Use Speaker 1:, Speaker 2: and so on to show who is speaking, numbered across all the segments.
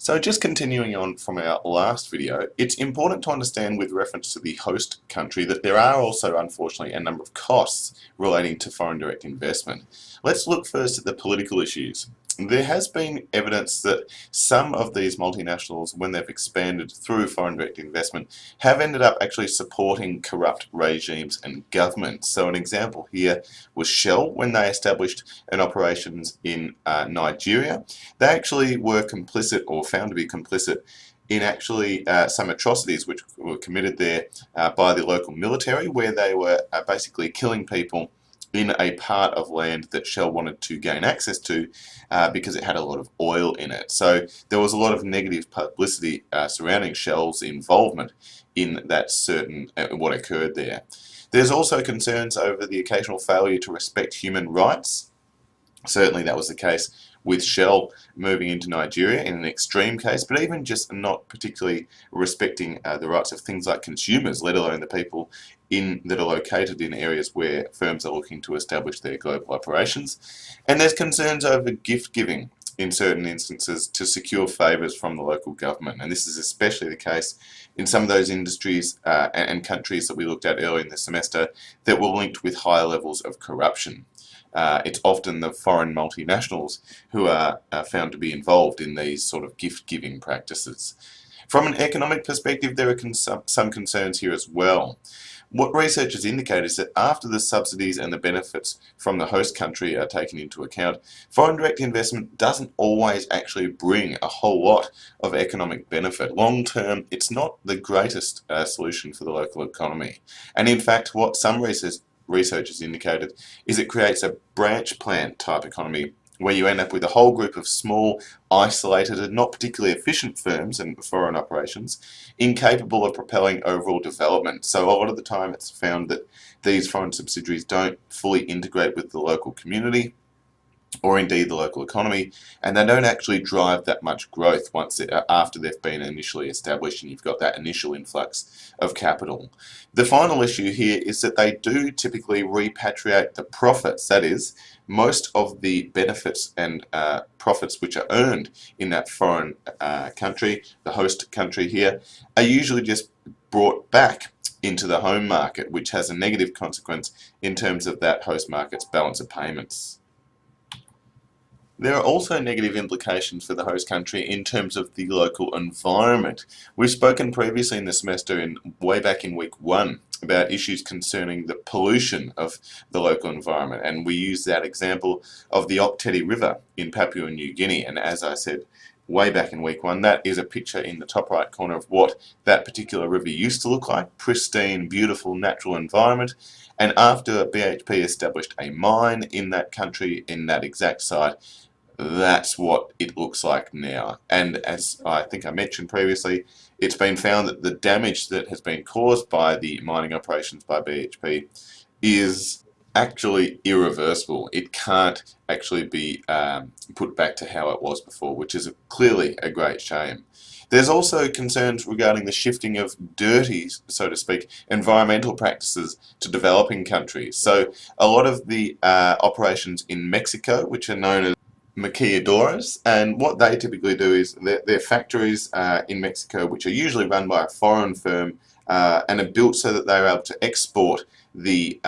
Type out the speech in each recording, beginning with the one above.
Speaker 1: So just continuing on from our last video, it's important to understand with reference to the host country that there are also unfortunately a number of costs relating to foreign direct investment. Let's look first at the political issues. There has been evidence that some of these multinationals, when they've expanded through foreign direct investment, have ended up actually supporting corrupt regimes and governments. So an example here was Shell. When they established an operations in Nigeria, they actually were complicit or found to be complicit in actually some atrocities which were committed there by the local military, where they were basically killing people in a part of land that Shell wanted to gain access to because it had a lot of oil in it. So there was a lot of negative publicity surrounding Shell's involvement in that certain what occurred there. There's also concerns over the occasional failure to respect human rights. Certainly that was the case with Shell moving into Nigeria in an extreme case, but even just not particularly respecting the rights of things like consumers, let alone the people that are located in areas where firms are looking to establish their global operations. And there's concerns over gift giving in certain instances to secure favours from the local government. And this is especially the case in some of those industries and countries that we looked at earlier in the semester that were linked with higher levels of corruption. It's often the foreign multinationals who are found to be involved in these sort of gift-giving practices. From an economic perspective, there are some concerns here as well. What researchers indicate is that after the subsidies and the benefits from the host country are taken into account, foreign direct investment doesn't always actually bring a whole lot of economic benefit. Long term, it's not the greatest solution for the local economy. And in fact, what some researchers indicated is it creates a branch plant type economy where you end up with a whole group of small, isolated and not particularly efficient firms and foreign operations incapable of propelling overall development. So a lot of the time it's found that these foreign subsidiaries don't fully integrate with the local community or indeed the local economy, and they don't actually drive that much growth after they've been initially established and you've got that initial influx of capital. The final issue here is that they do typically repatriate the profits, that is, most of the benefits and profits which are earned in that foreign country, the host country here, are usually just brought back into the home market, which has a negative consequence in terms of that host market's balance of payments. There are also negative implications for the host country in terms of the local environment. We've spoken previously in the semester, way back in week 1, about issues concerning the pollution of the local environment, and we use that example of the Octedi River in Papua New Guinea. And as I said way back in week 1, that is a picture in the top right corner of what that particular river used to look like: pristine, beautiful, natural environment. And after BHP established a mine in that country, in that exact site, that's what it looks like now. And as I think I mentioned previously, it's been found that the damage that has been caused by the mining operations by BHP is actually irreversible. It can't actually be put back to how it was before, which is clearly a great shame. There's also concerns regarding the shifting of dirty, so to speak, environmental practices to developing countries. So a lot of the operations in Mexico, which are known as maquiladoras, and what they typically do is they're factories in Mexico which are usually run by a foreign firm and are built so that they're able to export the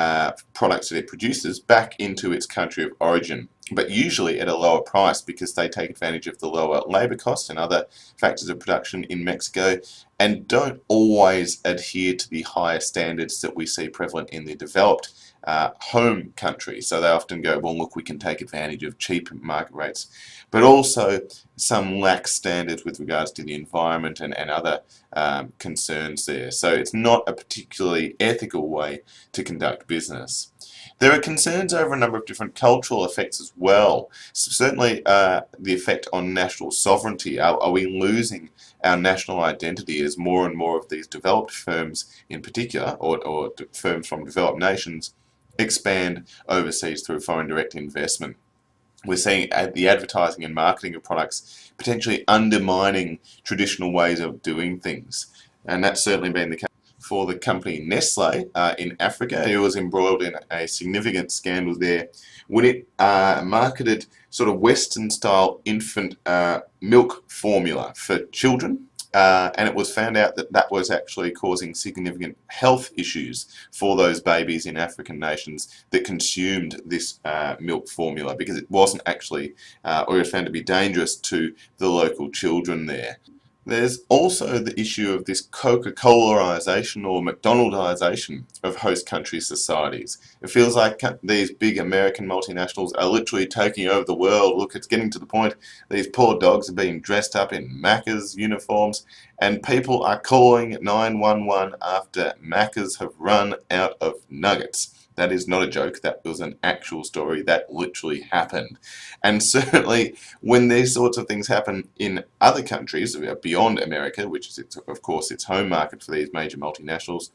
Speaker 1: products that it produces back into its country of origin, but usually at a lower price because they take advantage of the lower labour costs and other factors of production in Mexico, and don't always adhere to the higher standards that we see prevalent in the developed home country. So they often go, well, look, we can take advantage of cheap market rates, but also some lax standards with regards to the environment and other concerns there. So it's not a particularly ethical way to conduct business. There are concerns over a number of different cultural effects as well. So certainly the effect on national sovereignty. Are we losing our national identity as more and more of these developed firms in particular, or firms from developed nations, expand overseas through foreign direct investment? We're seeing the advertising and marketing of products potentially undermining traditional ways of doing things, and that's certainly been the case for the company Nestle in Africa. It was embroiled in a significant scandal there when it marketed sort of Western-style infant milk formula for children. And it was found out that that was actually causing significant health issues for those babies in African nations that consumed this milk formula, because it wasn't actually, or it was found to be dangerous to the local children there. There's also the issue of this Coca-Colaization or McDonaldization of host country societies. It feels like these big American multinationals are literally taking over the world. Look, it's getting to the point these poor dogs are being dressed up in Macca's uniforms, and people are calling 911 after Macca's have run out of nuggets. That is not a joke, that was an actual story that literally happened. And certainly when these sorts of things happen in other countries beyond America, which is of course its home market for these major multinationals,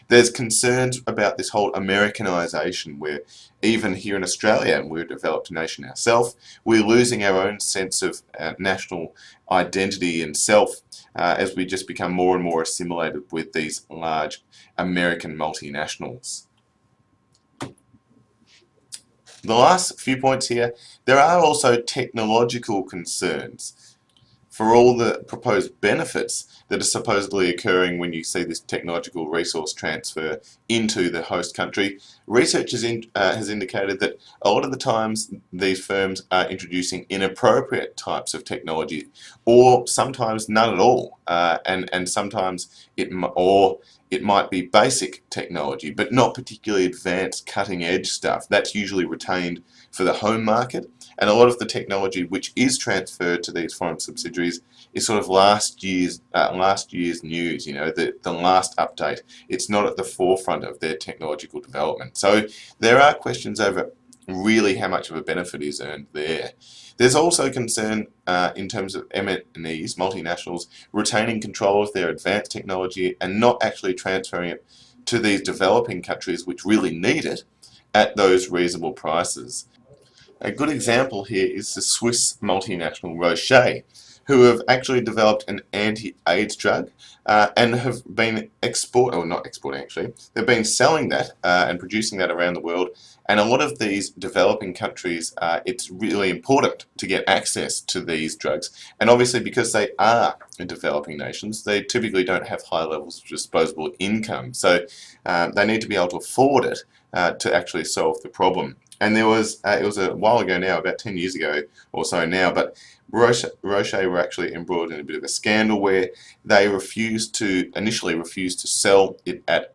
Speaker 1: there's concerns about this whole Americanization, where even here in Australia, and we're a developed nation ourselves, we're losing our own sense of national identity and self as we just become more and more assimilated with these large American multinationals. The last few points here, there are also technological concerns. For all the proposed benefits that are supposedly occurring when you see this technological resource transfer into the host country, research has indicated that a lot of the times these firms are introducing inappropriate types of technology, or sometimes none at all, and sometimes it might be basic technology, but not particularly advanced cutting-edge stuff. That's usually retained for the home market, and a lot of the technology which is transferred to these foreign subsidiaries is sort of last year's news, you know, the last update. It's not at the forefront of their technological development. So there are questions over really how much of a benefit is earned there. There's also concern in terms of MNEs, multinationals, retaining control of their advanced technology and not actually transferring it to these developing countries which really need it at those reasonable prices. A good example here is the Swiss multinational Roche, who have actually developed an anti-AIDS drug and have been they've been selling that and producing that around the world. And a lot of these developing countries, it's really important to get access to these drugs. And obviously because they are developing nations, they typically don't have high levels of disposable income. So they need to be able to afford it to actually solve the problem. And there was, it was a while ago now, about 10 years ago or so now, but Roche were actually embroiled in a bit of a scandal where they initially refused to sell it at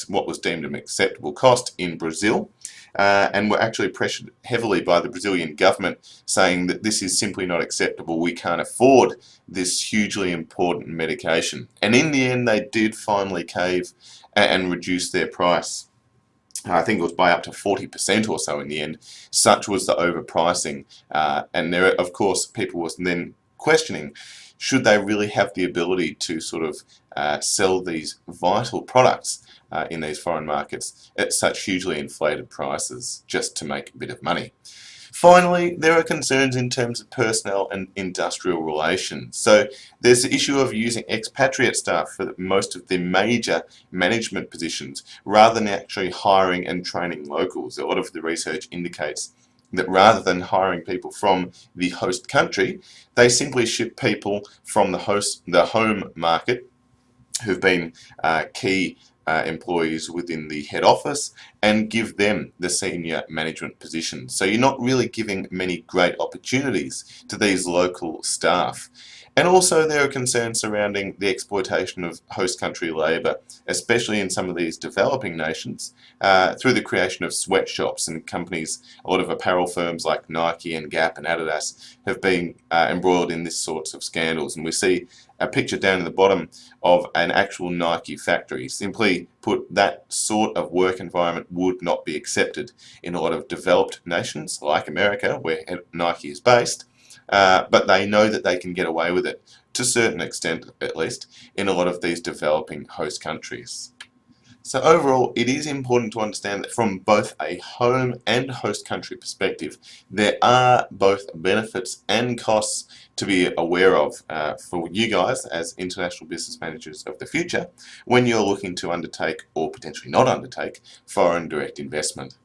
Speaker 1: what was deemed an acceptable cost in Brazil, and were actually pressured heavily by the Brazilian government, saying that this is simply not acceptable, we can't afford this hugely important medication. And in the end they did finally cave and reduce their price. I think it was by up to 40% or so in the end. Such was the overpricing, and there, of course, people were then questioning, should they really have the ability to sort of sell these vital products in these foreign markets at such hugely inflated prices just to make a bit of money. Finally, there are concerns in terms of personnel and industrial relations. So there's the issue of using expatriate staff for most of the major management positions rather than actually hiring and training locals. A lot of the research indicates that rather than hiring people from the host country, they simply ship people from the home market who've been key employees within the head office and give them the senior management positions. So you're not really giving many great opportunities to these local staff. And also there are concerns surrounding the exploitation of host country labour, especially in some of these developing nations, through the creation of sweatshops, and companies, a lot of apparel firms like Nike and Gap and Adidas have been embroiled in this sorts of scandals. And we see a picture down in the bottom of an actual Nike factory. Simply put, that sort of work environment would not be accepted in a lot of developed nations like America, where Nike is based. But they know that they can get away with it, to a certain extent at least, in a lot of these developing host countries. So overall, it is important to understand that from both a home and host country perspective, there are both benefits and costs to be aware of for you guys as international business managers of the future when you're looking to undertake or potentially not undertake foreign direct investment.